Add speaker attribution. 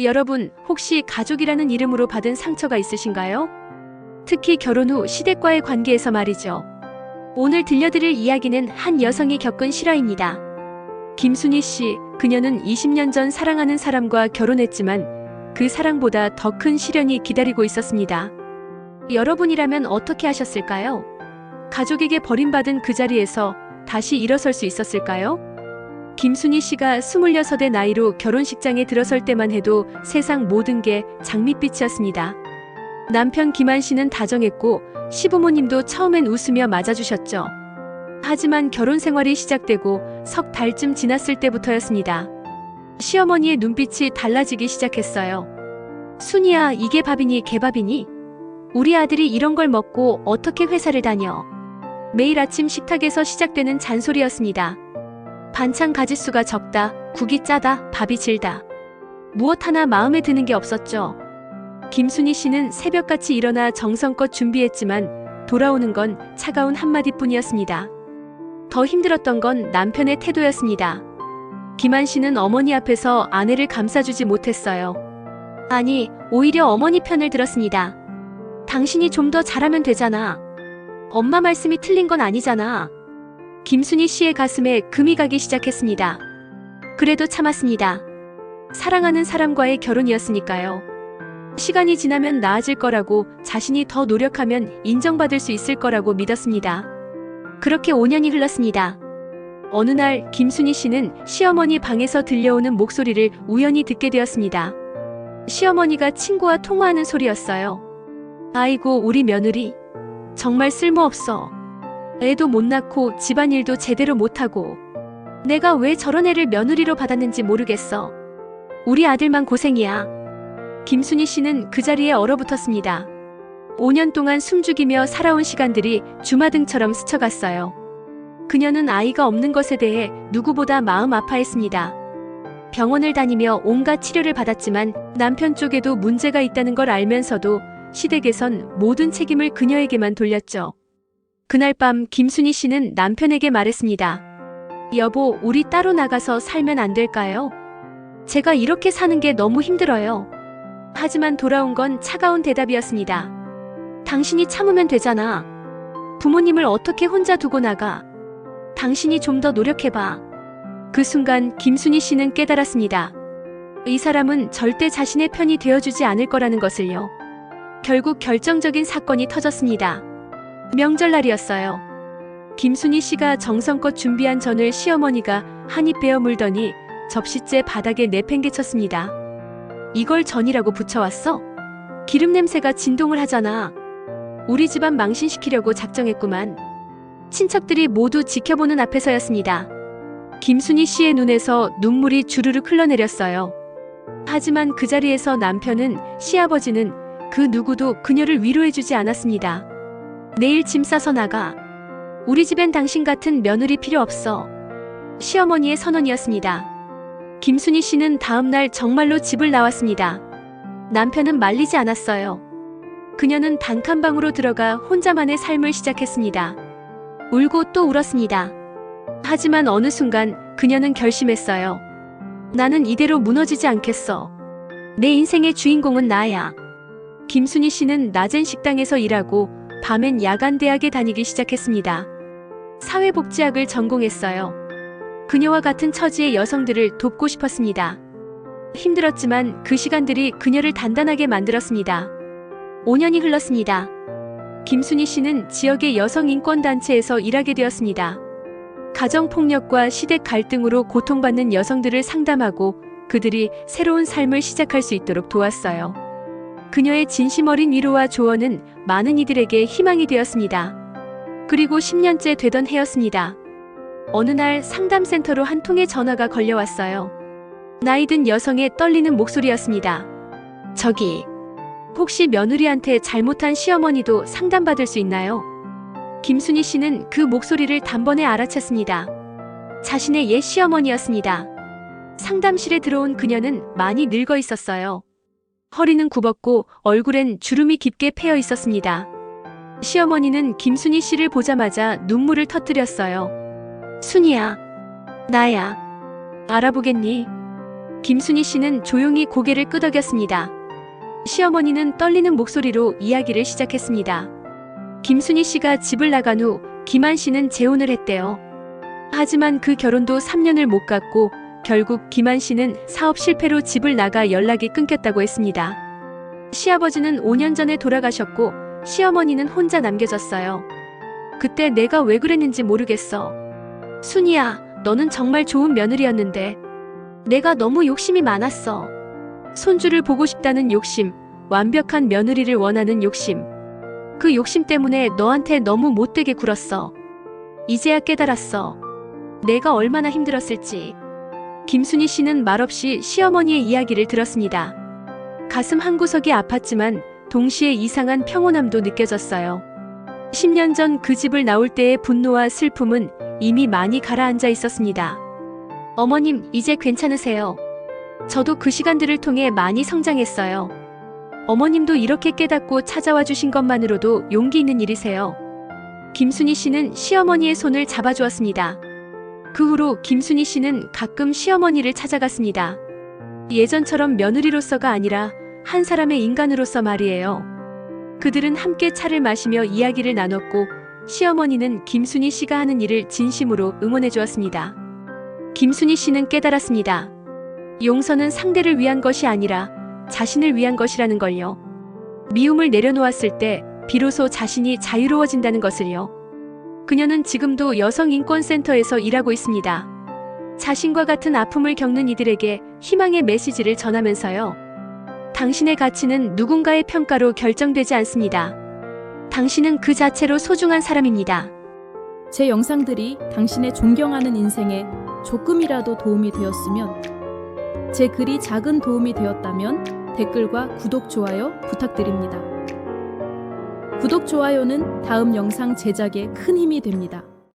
Speaker 1: 여러분, 혹시 가족이라는 이름으로 받은 상처가 있으신가요? 특히 결혼 후 시댁과의 관계에서 말이죠. 오늘 들려드릴 이야기는 한 여성이 겪은 실화입니다. 김순희 씨, 그녀는 20년 전 사랑하는 사람과 결혼했지만 그 사랑보다 더 큰 시련이 기다리고 있었습니다. 여러분이라면 어떻게 하셨을까요? 가족에게 버림받은 그 자리에서 다시 일어설 수 있었을까요? 김순희 씨가 26의 나이로 결혼식장에 들어설 때만 해도 세상 모든 게 장밋빛이었습니다. 남편 김한 씨는 다정했고 시부모님도 처음엔 웃으며 맞아주셨죠. 하지만 결혼 생활이 시작되고 석 달쯤 지났을 때부터였습니다. 시어머니의 눈빛이 달라지기 시작했어요. 순이야, 이게 밥이니 개밥이니? 우리 아들이 이런 걸 먹고 어떻게 회사를 다녀? 매일 아침 식탁에서 시작되는 잔소리였습니다. 반찬 가짓수가 적다, 국이 짜다, 밥이 질다. 무엇 하나 마음에 드는 게 없었죠. 김순희 씨는 새벽같이 일어나 정성껏 준비했지만 돌아오는 건 차가운 한마디뿐이었습니다. 더 힘들었던 건 남편의 태도였습니다. 김한 씨는 어머니 앞에서 아내를 감싸주지 못했어요. 아니, 오히려 어머니 편을 들었습니다. 당신이 좀 더 잘하면 되잖아. 엄마 말씀이 틀린 건 아니잖아. 김순희 씨의 가슴에 금이 가기 시작했습니다. 그래도 참았습니다. 사랑하는 사람과의 결혼이었으니까요. 시간이 지나면 나아질 거라고, 자신이 더 노력하면 인정받을 수 있을 거라고 믿었습니다. 그렇게 5년이 흘렀습니다. 어느 날 김순희 씨는 시어머니 방에서 들려오는 목소리를 우연히 듣게 되었습니다. 시어머니가 친구와 통화하는 소리였어요. 아이고, 우리 며느리 정말 쓸모없어. 애도 못 낳고 집안일도 제대로 못하고 내가 왜 저런 애를 며느리로 받았는지 모르겠어. 우리 아들만 고생이야. 김순희 씨는 그 자리에 얼어붙었습니다. 5년 동안 숨죽이며 살아온 시간들이 주마등처럼 스쳐갔어요. 그녀는 아이가 없는 것에 대해 누구보다 마음 아파했습니다. 병원을 다니며 온갖 치료를 받았지만 남편 쪽에도 문제가 있다는 걸 알면서도 시댁에선 모든 책임을 그녀에게만 돌렸죠. 그날 밤 김순희 씨는 남편에게 말했습니다. 여보, 우리 따로 나가서 살면 안 될까요? 제가 이렇게 사는 게 너무 힘들어요. 하지만 돌아온 건 차가운 대답이었습니다. 당신이 참으면 되잖아. 부모님을 어떻게 혼자 두고 나가? 당신이 좀 더 노력해봐. 그 순간 김순희 씨는 깨달았습니다. 이 사람은 절대 자신의 편이 되어주지 않을 거라는 것을요. 결국 결정적인 사건이 터졌습니다. 명절날이었어요. 김순희 씨가 정성껏 준비한 전을 시어머니가 한 입 베어 물더니 접시째 바닥에 내팽개쳤습니다. 이걸 전이라고 붙여왔어? 기름 냄새가 진동을 하잖아. 우리 집안 망신시키려고 작정했구만. 친척들이 모두 지켜보는 앞에서였습니다. 김순희 씨의 눈에서 눈물이 주르륵 흘러내렸어요. 하지만 그 자리에서 남편은, 시아버지는, 그 누구도 그녀를 위로해주지 않았습니다. 내일 짐 싸서 나가. 우리 집엔 당신 같은 며느리 필요 없어. 시어머니의 선언이었습니다. 김순희 씨는 다음 날 정말로 집을 나왔습니다. 남편은 말리지 않았어요. 그녀는 단칸방으로 들어가 혼자만의 삶을 시작했습니다. 울고 또 울었습니다. 하지만 어느 순간 그녀는 결심했어요. 나는 이대로 무너지지 않겠어. 내 인생의 주인공은 나야. 김순희 씨는 낮엔 식당에서 일하고 밤엔 야간 대학에 다니기 시작했습니다. 사회복지학을 전공했어요. 그녀와 같은 처지의 여성들을 돕고 싶었습니다. 힘들었지만 그 시간들이 그녀를 단단하게 만들었습니다. 5년이 흘렀습니다. 김순희 씨는 지역의 여성인권단체에서 일하게 되었습니다. 가정폭력과 시댁 갈등으로 고통받는 여성들을 상담하고 그들이 새로운 삶을 시작할 수 있도록 도왔어요. 그녀의 진심 어린 위로와 조언은 많은 이들에게 희망이 되었습니다. 그리고 10년째 되던 해였습니다. 어느 날 상담센터로 한 통의 전화가 걸려왔어요. 나이든 여성의 떨리는 목소리였습니다. 저기, 혹시 며느리한테 잘못한 시어머니도 상담받을 수 있나요? 김순희 씨는 그 목소리를 단번에 알아챘습니다. 자신의 옛 시어머니였습니다. 상담실에 들어온 그녀는 많이 늙어 있었어요. 허리는 굽었고 얼굴엔 주름이 깊게 패여 있었습니다. 시어머니는 김순희 씨를 보자마자 눈물을 터뜨렸어요. 순이야, 나야. 알아보겠니? 김순희 씨는 조용히 고개를 끄덕였습니다. 시어머니는 떨리는 목소리로 이야기를 시작했습니다. 김순희 씨가 집을 나간 후 김한 씨는 재혼을 했대요. 하지만 그 결혼도 3년을 못 갔고 결국 김한 씨는 사업 실패로 집을 나가 연락이 끊겼다고 했습니다. 시아버지는 5년 전에 돌아가셨고 시어머니는 혼자 남겨졌어요. 그때 내가 왜 그랬는지 모르겠어. 순이야, 너는 정말 좋은 며느리였는데 내가 너무 욕심이 많았어. 손주를 보고 싶다는 욕심, 완벽한 며느리를 원하는 욕심. 그 욕심 때문에 너한테 너무 못되게 굴었어. 이제야 깨달았어. 내가 얼마나 힘들었을지. 김순희 씨는 말없이 시어머니의 이야기를 들었습니다. 가슴 한구석이 아팠지만 동시에 이상한 평온함도 느껴졌어요. 10년 전 그 집을 나올 때의 분노와 슬픔은 이미 많이 가라앉아 있었습니다. 어머님, 이제 괜찮으세요? 저도 그 시간들을 통해 많이 성장했어요. 어머님도 이렇게 깨닫고 찾아와 주신 것만으로도 용기 있는 일이세요. 김순희 씨는 시어머니의 손을 잡아주었습니다. 그 후로 김순희 씨는 가끔 시어머니를 찾아갔습니다. 예전처럼 며느리로서가 아니라 한 사람의 인간으로서 말이에요. 그들은 함께 차를 마시며 이야기를 나눴고 시어머니는 김순희 씨가 하는 일을 진심으로 응원해 주었습니다. 김순희 씨는 깨달았습니다. 용서는 상대를 위한 것이 아니라 자신을 위한 것이라는 걸요. 미움을 내려놓았을 때 비로소 자신이 자유로워진다는 것을요. 그녀는 지금도 여성인권센터에서 일하고 있습니다. 자신과 같은 아픔을 겪는 이들에게 희망의 메시지를 전하면서요. 당신의 가치는 누군가의 평가로 결정되지 않습니다. 당신은 그 자체로 소중한 사람입니다.
Speaker 2: 제 영상들이 당신의 존경하는 인생에 조금이라도 도움이 되었으면, 제 글이 작은 도움이 되었다면 댓글과 구독, 좋아요 부탁드립니다. 구독, 좋아요는 다음 영상 제작에 큰 힘이 됩니다.